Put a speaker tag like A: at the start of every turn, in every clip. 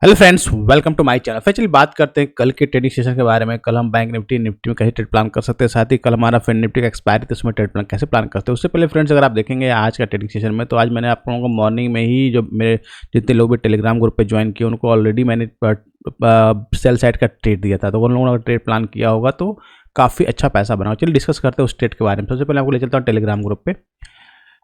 A: Hello friends, welcome to my channel. चलिए बात करते हैं कल के ट्रेडिंग सेशन के बारे में। कल हम बैंक निफ्टी में कैसे ट्रेड प्लान कर सकते हैं, साथ ही कल हमारा फिन निफ्टी का एक्सपायरी तो उसमें ट्रेड प्लान कैसे प्लान करते हैं। उससे पहले फ्रेंड्स, अगर आप देखेंगे आज का ट्रेडिंग सेशन में, तो आज मैंने आप लोगों को मॉर्निंग में ही जो मेरे जितने लोग भी टेलीग्राम ग्रुप पे ज्वाइन किए उनको ऑलरेडी मैंने सेल साइड का ट्रेड दिया था। तो उन लोगों ने अगर ट्रेड प्लान किया होगा तो काफ़ी अच्छा पैसा बना। चलिए डिस्कस करते हैं उस ट्रेड के बारे में। सबसे पहले आपको ले चलता हूँ टेलीग्राम ग्रुप पे,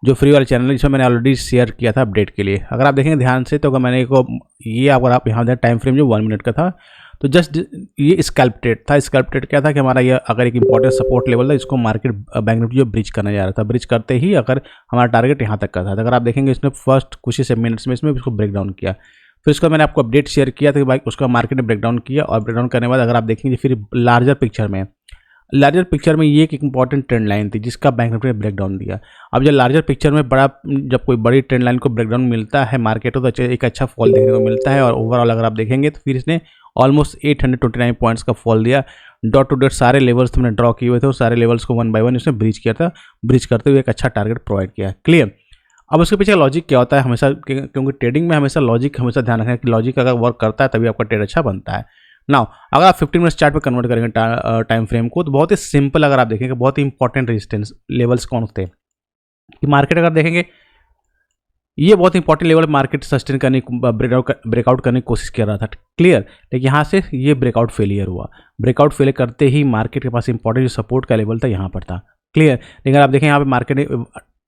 A: जो फ्री वाला चैनल है जिसमें मैंने ऑलरेडी शेयर किया था अपडेट के लिए। अगर आप देखेंगे ध्यान से तो अगर मैंने ये अगर आप यहाँ दें टाइम फ्रेम जो 1 मिनट का था, तो जस्ट ये स्कैल्प ट्रेड था। स्कैल्प ट्रेड क्या था कि हमारा ये अगर एक इंपॉर्टेंट सपोर्ट लेवल था, इसको मार्केट बैंक निफ्टी जो ब्रिज करने जा रहा था, ब्रिज करते ही अगर हमारा टारगेट यहाँ तक का था। तो अगर आप देखेंगे इसने फर्स्ट कुछ ही मिनट्स में इसमें इसको ब्रेक डाउन किया। फिर इसको मैंने आपको अपडेट शेयर किया था कि भाई उसका मार्केट ने ब्रेक डाउन किया, और ब्रेक डाउन करने के बाद अगर आप देखेंगे फिर लार्जर पिक्चर में ये एक इंपॉर्टेंट ट्रेंड लाइन थी जिसका बैंक निफ्टी ने ब्रेक डाउन दिया। अब जब लार्जर पिक्चर में जब कोई बड़ी ट्रेंड लाइन को ब्रेक डाउन मिलता है मार्केट को, तो एक अच्छा फॉल देखने को मिलता है। और ओवरऑल अगर आप देखेंगे तो फिर इसने ऑलमोस्ट 829 पॉइंट्स का फॉल दिया। डॉट टू डॉट सारे लेवल्स हमने ड्रॉ किए हुए थे और सारे लेवल्स को 1 बाय 1 इसने ब्रीच किया था। ब्रीच करते हुए एक अच्छा टारगेट प्रोवाइड किया। क्लियर। अब उसके पीछे लॉजिक क्या होता है हमेशा, क्योंकि ट्रेडिंग में हमेशा लॉजिक हमेशा ध्यान रखना है कि लॉजिक अगर वर्क करता है तभी आपका ट्रेड अच्छा बनता है। नाउ अगर आप 15 मिनट्स चार्ट पे कन्वर्ट करेंगे टाइम फ्रेम को, तो बहुत ही सिंपल, अगर आप देखेंगे बहुत ही इंपॉर्टेंट रेजिस्टेंस लेवल्स कौन होते हैं कि मार्केट अगर देखेंगे ये बहुत इंपॉर्टेंट लेवल मार्केट सस्टेन करने ब्रेकआउट करने की कोशिश कर रहा था। क्लियर। लेकिन यहाँ से ये ब्रेकआउट फेलियर हुआ। ब्रेकआउट फेलियर करते ही मार्केट के पास इंपॉर्टेंट जो सपोर्ट का लेवल था यहाँ पर था। क्लियर। लेकिन आप देखें यहाँ पे मार्केट ने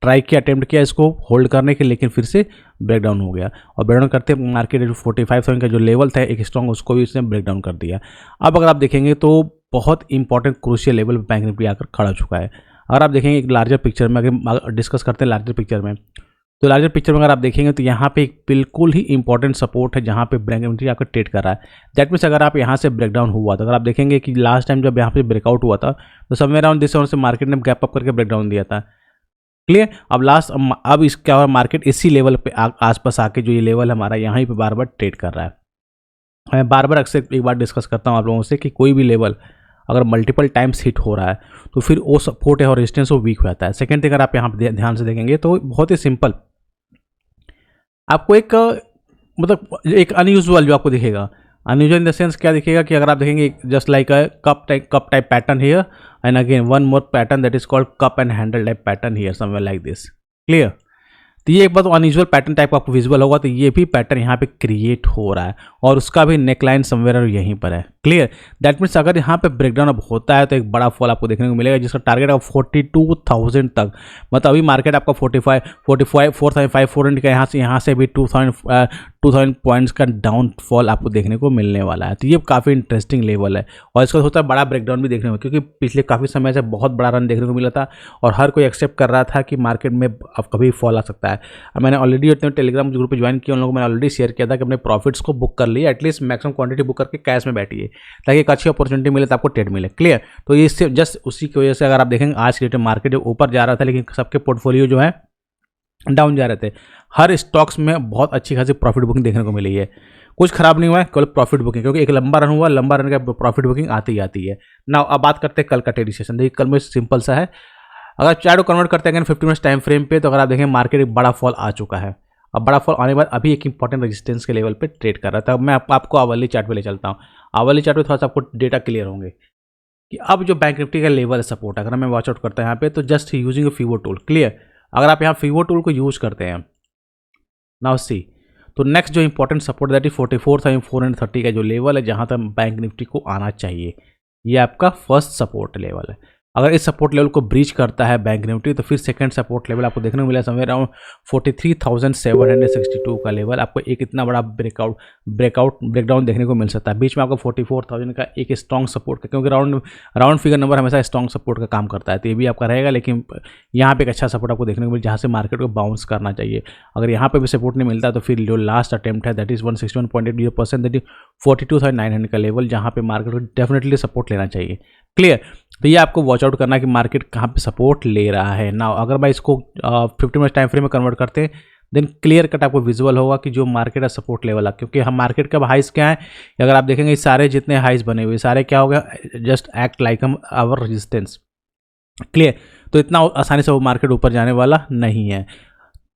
A: ट्राई किया, अटेम्प्ट किया इसको होल्ड करने के, लेकिन फिर से ब्रेक डाउन हो गया। और ब्रेक डाउन करते मार्केट जो 45,000 का जो लेवल था एक स्ट्रॉन्ग, उसको भी इसने ब्रेक डाउन कर दिया। अब अगर आप देखेंगे तो बहुत important crucial level bank Nifty आकर खड़ा चुका है। अगर आप देखेंगे एक लार्जर पिक्चर में, अगर डिस्कस करते हैं लार्जर पिक्चर में, तो लार्जर पिक्चर में अगर आप देखेंगे तो यहाँ पे एक बिल्कुल ही इंपॉर्टेंट सपोर्ट है जहाँ पे बैंक निफ्टी आकर ट्रेड कर रहा है। दैट मीन्स अगर आप यहाँ से ब्रेक डाउन हुआ तो अगर आप देखेंगे कि लास्ट टाइम जब यहाँ पे ब्रेकआउट हुआ था तो समवेयर अराउंड दिस से मार्केट ने गैप अप करके ब्रेक डाउन दिया था। क्लियर। अब इसका मार्केट इसी लेवल पे आसपास आके जो ये लेवल हमारा यहाँ पे बार बार ट्रेड कर रहा है। मैं बार बार अक्सर एक बार डिस्कस करता हूँ आप लोगों से कि कोई भी लेवल अगर मल्टीपल टाइम्स हिट हो रहा है तो फिर वो सपोर्ट है और रेजिस्टेंस वो वीक हो जाता है। सेकेंड थिंग, अगर आप यहाँ पे ध्यान से देखेंगे तो बहुत ही सिंपल, आपको एक मतलब एक अनयूजुअल जो आपको दिखेगा, अनयूजुअल इन द सेंस क्या दिखेगा कि अगर आप देखेंगे just like a cup type pattern here, and again one more pattern that is called cup and handle type pattern here somewhere like this. Clear. तो ये एक बात अनयूजुअल पैटर्न टाइप आपको विजुअल होगा, तो ये भी पैटर्न यहाँ पे क्रिएट हो रहा है और उसका भी नेकलाइन समवेयर यहीं पर है। क्लियर। दैट मीन्स अगर यहाँ पे ब्रेकडाउन अब होता है तो एक बड़ा फॉल आपको देखने को मिलेगा जिसका टारगेट है 42,000 तक। मतलब अभी मार्केट आपका 4,500 का यहाँ से भी 2,000 पॉइंट्स का डाउनफॉल आपको देखने को मिलने वाला है। तो ये काफ़ी इंटरेस्टिंग लेवल है और इसका होता है बड़ा ब्रेकडाउन भी देखने को, क्योंकि पिछले काफ़ी समय से बहुत बड़ा रन देखने को मिला था और हर कोई एक्सेप्ट कर रहा था कि मार्केट में अब कभी फॉल आ सकता है। मैंने ऑलरेडी अपने टेलीग्राम ग्रुप पे ज्वाइन किया, उन लोगों को मैंने ऑलरेडी शेयर किया था कि अपने प्रॉफिट्स को बुक कर लिए, एटलीस्ट मैक्सिमम क्वांटिटी बुक करके कैश में बैठिए ताकि एक अच्छी अपॉर्चुनिटी मिले तो आपको ट्रेड मिले। क्लियर। तो इससे जस्ट उसी की वजह से अगर आप देखेंगे आज के डेट में मार्केट ऊपर जा रहा था लेकिन सबके पोर्टफोलियो जो है डाउन जा रहे थे। हर स्टॉक्स में बहुत अच्छी खासी प्रॉफिट बुकिंग देखने को मिली है, कुछ खराब नहीं हुआ है, केवल प्रॉफिट बुकिंग, क्योंकि एक लंबा रन हुआ, लंबा रन का प्रॉफिट बुकिंग आती ही आती है। नाउ अब बात करते हैं कल का ट्रेडिंग सेशन। देखिए कल में सिंपल सा है, अगर चार्ट को कन्वर्ट करते हैं 15 मिनट्स टाइम फ्रेम पे, तो अगर आप देखें मार्केट एक बड़ा फॉल आ चुका है। अब बड़ा फॉल आने के बाद अभी एक इंपॉर्टेंट रेजिस्टेंस के लेवल पे ट्रेड कर रहा था। मैं आपको आवली चार्ट पे ले चलता हूँ। आवली चार्ट पे थोड़ा सा आपको डेटा क्लियर होंगे कि अब जो बैंक निफ्टी का लेवल है सपोर्ट, अगर हमें वॉच आउट करते हैं यहाँ पे, तो जस्ट यूजिंग फीवो टूल। क्लियर। अगर आप यहाँ फीवो टूल को यूज करते हैं नाउ सी, तो नेक्स्ट जो इंपॉर्टेंट सपोर्ट दैट इज 44,430 का जो लेवल है जहाँ तक बैंक निफ्टी को आना चाहिए, ये आपका फर्स्ट सपोर्ट लेवल है। अगर इस सपोर्ट लेवल को ब्रीच करता है बैंक निफ्टी तो फिर सेकंड सपोर्ट लेवल आपको देखने को मिला समवेयर अराउंड 43,762 का लेवल। आपको एक इतना बड़ा ब्रेकडाउन देखने को मिल सकता है। बीच में आपको 44,000 का एक स्ट्रॉन्ग सपोर्ट का, क्योंकि राउंड फिगर नंबर हमेशा स्ट्रॉन्ग सपोर्ट का काम करता है, तो ये भी आपका रहेगा। लेकिन यहाँ पे एक अच्छा सपोर्ट आपको देखने को मिले जहाँ से मार्केट को बाउंस करना चाहिए। अगर यहाँ पे भी सपोर्ट नहीं मिलता तो फिर जो लास्ट अटेम्प्ट है दैट इज 161.80%, दैट इज 42,900 का लेवल, जहाँ पे मार्केट को डेफिनेटली सपोर्ट लेना चाहिए। क्लियर। तो ये आपको वॉच आउट करना है कि मार्केट कहाँ पे सपोर्ट ले रहा है। ना अगर मैं इसको 15 मिनट टाइम फ्रेम में कन्वर्ट करते हैं देन क्लियर कट आपको विजुअल होगा कि जो मार्केट है सपोर्ट लेवल है, क्योंकि हम मार्केट का हाइस क्या है, अगर आप देखेंगे सारे जितने हाइस बने हुए सारे क्या हो गया, just act like our resistance. Clear. तो इतना आसानी से वो मार्केट ऊपर जाने वाला नहीं है।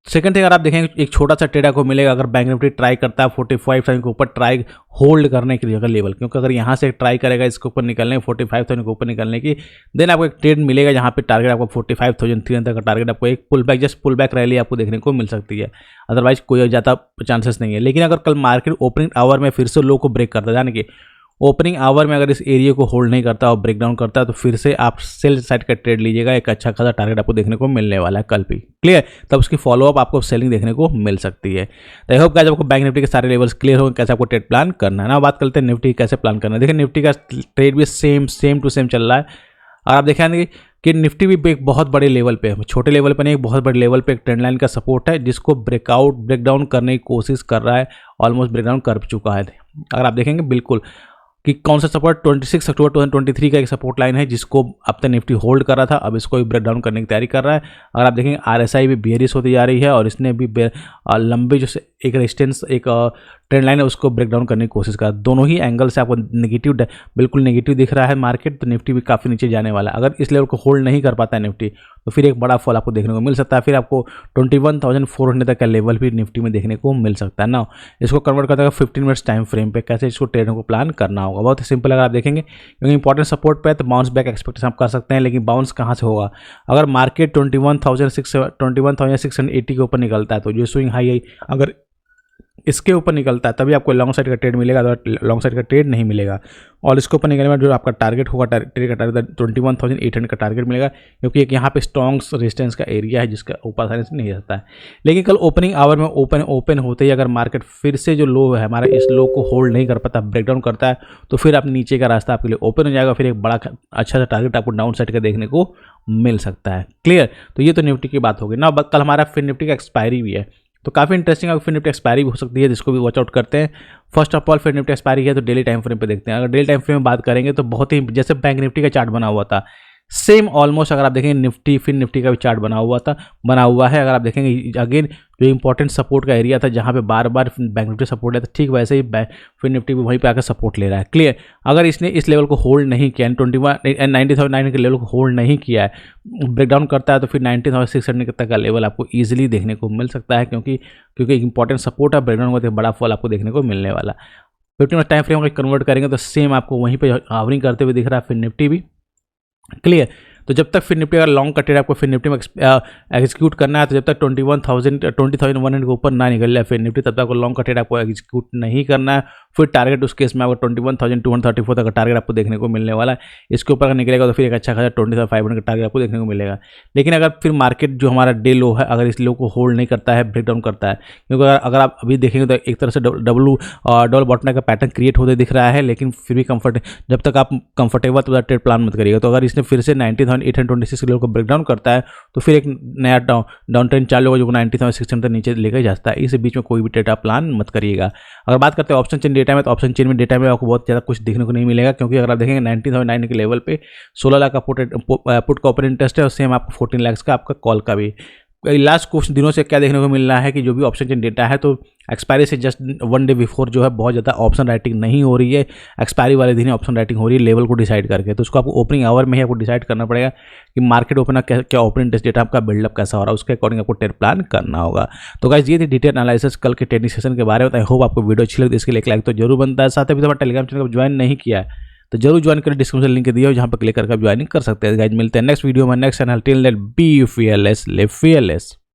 A: सेकंड थिंग, अगर आप देखेंगे एक छोटा सा ट्रेड आपको मिलेगा अगर बैंक निफ्टी ट्राई करता है 45,000 के ऊपर ट्राई होल्ड करने के लिए अगर लेवल, क्योंकि अगर यहाँ से ट्राई करेगा इसके ऊपर निकलने 45,000 के ऊपर निकलने की, देन आपको एक ट्रेड मिलेगा जहाँ पे टारगेट आपको 45,300 का टारगेट, आपको एक pull back, just pull back rally आपको देखने को मिल सकती है, अदरवाइज कोई ज़्यादा चांसेस नहीं है। लेकिन अगर कल मार्केट ओपनिंग आवर में फिर से लो को ब्रेक करता है, यानी कि ओपनिंग आवर में अगर इस एरिया को होल्ड नहीं करता और ब्रेक डाउन करता है, तो फिर से आप सेल साइड का ट्रेड लीजिएगा, एक अच्छा खासा टारगेट आपको देखने को मिलने वाला है कल भी, क्लियर। तब उसकी फॉलोअप आपको सेलिंग देखने को मिल सकती है। तो आई होप गाइस आपको बैंक निफ्टी के सारे लेवल्स क्लियर हो कैसे आपको ट्रेड प्लान करना है ना। बात करते हैं निफ्टी कैसे प्लान करना है। देखिए निफ्टी का ट्रेड भी सेम टू सेम चल रहा है, और आप देखेंगे कि निफ्टी भी एक बहुत बड़े लेवल पे है, छोटे लेवल पे नहीं, एक बहुत बड़े लेवल पे एक ट्रेंड लाइन का सपोर्ट है जिसको ब्रेक डाउन करने की कोशिश कर रहा है, ऑलमोस्ट ब्रेक डाउन कर चुका है। अगर आप देखेंगे बिल्कुल कि कौन सा सपोर्ट 26 अक्टूबर 2023 का एक सपोर्ट लाइन है जिसको अब तक निफ्टी होल्ड कर रहा था, अब इसको भी ब्रेक डाउन करने की तैयारी कर रहा है। अगर आप देखेंगे RSI भी बेयरिश होती जा रही है और इसने भी लंबे जो एक रेजिस्टेंस एक ट्रेंड लाइन है उसको ब्रेक डाउन करने की कोशिश कर, दोनों ही एंगल से आपको नेगेटिव बिल्कुल नेगेटिव दिख रहा है मार्केट, तो निफ्टी भी काफ़ी नीचे जाने वाला है। अगर इस लेवल को होल्ड नहीं कर पाता है निफ्टी, तो फिर एक बड़ा फॉल आपको देखने को मिल सकता है, फिर आपको 21,400 तक का लेवल भी निफ्टी में देखने को मिल सकता है ना। इसको कन्वर्ट करते हैं 15 मिनट्स टाइम फ्रेम पे, कैसे इसको ट्रेड को प्लान करना होगा, बहुत ही सिंपल। अगर आप देखेंगे क्योंकि इंपॉर्टेंट सपोर्ट पे है तो बाउंस बैक एक्सपेक्टेशन आप कर सकते हैं, लेकिन बाउंस कहाँ से होगा, अगर मार्केट 21,680 के ऊपर निकलता है तो जो स्विंग हाई है अगर इसके ऊपर निकलता है तभी आपको लॉन्ग साइड का ट्रेड मिलेगा, तो लॉन्ग साइड का ट्रेड नहीं मिलेगा। और इसके ऊपर निकलने में जो आपका टारगेट होगा ट्रेड का टारगेट 21,800 का टारगेट मिलेगा, क्योंकि एक यहाँ पे स्ट्रॉन्ग रेजिस्टेंस का एरिया है जिसका ऊपर आसानी से नहीं जा सकता है। लेकिन कल ओपनिंग आवर में ओपन होते ही अगर मार्केट फिर से जो लो है हमारा इस लो को होल्ड नहीं कर पाता, ब्रेकडाउन करता है, तो फिर आप नीचे का रास्ता आपके लिए ओपन हो जाएगा, फिर एक बड़ा अच्छा सा टारगेट आपको डाउन साइड का देखने को मिल सकता है, क्लियर। तो ये तो निफ्टी की बात होगी ना। कल हमारा फिर निफ्टी का एक्सपायरी भी है, तो काफ़ी इंटरेस्टिंग फिर निफ्टी एक्सपायरी भी हो सकती है जिसको भी वॉच आउट करते हैं। फर्स्ट ऑफ ऑल फिर निफ्टी एक्सपायरी है तो डेली टाइम फ्रेम पे देखते हैं। अगर डेली टाइम फ्रेम में बात करेंगे तो बहुत ही जैसे बैंक निफ्टी का चार्ट बना हुआ था सेम ऑलमोस्ट, अगर आप देखेंगे निफ्टी फिर निफ्टी का भी चार्ट बना हुआ है। अगर आप देखेंगे अगेन जो इंपॉर्टेंट सपोर्ट का एरिया था जहाँ पे बार बार बैंक निफ्टी सपोर्ट लिया था, ठीक वैसे ही फिर निफ्टी भी वहीं पे आकर सपोर्ट ले रहा है, क्लियर। अगर इसने इस लेवल को होल्ड नहीं किया, 90,900 के लेवल को होल्ड नहीं किया है, ब्रेकडाउन करता है, तो फिर 90,600 तक का लेवल आपको ईजिली देखने को मिल सकता है, क्योंकि एक इंपॉर्टेंट सपोर्ट है, ब्रेकडाउन होते बड़ा फॉल आपको देखने को मिलने वाला। 15 मिनट टाइम फ्रेम अगर कन्वर्ट करेंगे तो सेम आपको वहीं पे हावरिंग करते हुए दिख रहा है फिर निफ्टी भी, क्लियर। तो जब तक फिर निफ्टी अगर लॉन्ग का ट्रेड आपको फिर निफ्टी में एग्जीक्यूट करना है, तो जब तक 20,100 के ऊपर ना निकल जाए फिर निफ्टी, तब तक आपको लॉन्ग का ट्रेड आपको एग्जीक्यूट नहीं करना है। फिर टारगेट उस केस में आपको 21,234 तक का टारगेट आपको देखने को मिलने वाला है। इसके ऊपर अगर निकलेगा तो फिर एक अच्छा खासा 20,500 का टारगेट आपको देखने को मिलेगा। लेकिन अगर फिर मार्केट जो हमारा डे लो है अगर इस लो को होल्ड नहीं करता है, ब्रेकडाउन करता है, क्योंकि अगर आप अभी देखेंगे तो एक तरह से डबल बॉटम का पैटर्न क्रिएट होते दिख रहा है, लेकिन फिर भी जब तक आप कंफर्टेबल तो ट्रेड प्लान मत करिएगा। तो अगर इसने फिर से 90,826 लेवल को ब्रेकडाउन करता है तो फिर एक नया डाउन ट्रेंड चालू होगा जो 90,600 तक नीचे लेकर जाता है। इस बीच में कोई भी ट्रेड आप प्लान मत करिएगा। अगर बात करते हैं ऑप्शन चेन डेटा में, तो ऑप्शन चेन में डेटा में आपको बहुत ज़्यादा कुछ देखने को नहीं मिलेगा, क्योंकि अगर आप देखेंगे 90,900 के लेवल पे 16 लाख का पुट का ओपन इंटरेस्ट है और सेम आपको 14 लाख का आपका कॉल का भी। लास्ट कुछ दिनों से क्या देखने को मिल रहा है कि जो भी ऑप्शन चेन डेटा है तो एक्सपायरी से जस्ट 1 डे बिफोर जो है बहुत ज़्यादा ऑप्शन राइटिंग नहीं हो रही है, एक्सपायरी वाले दिन ही ऑप्शन राइटिंग हो रही है लेवल को डिसाइड करके। तो उसको आपको ओपनिंग आवर में ही आपको डिसाइड करना पड़ेगा कि मार्केट ओपन क्या ओपन इंटरेस्ट डेटा आपका बिल्डअप कैसा हो रहा है, उसके अकॉर्डिंग आपको ट्रेड प्लान करना होगा। तो गाइस ये थी डिटेल एनालिसिस कल के ट्रेडिंग सेशन के बारे में। आई होप आपको वीडियो अच्छी लगी, इसके लिए एक लाइक तो जरूर बनता है। साथ ही हमारे टेलीग्राम चैनल को ज्वाइन नहीं किया है तो जरूर ज्वाइन करें, डिस्क्रिप्शन लिंक दिया हो जहाँ पर क्लिक करके आप ज्वाइनिंग कर सकते हैं। गाइस मिलते हैं नेक्स्ट वीडियो में next channel, till then be fearless, live fearless.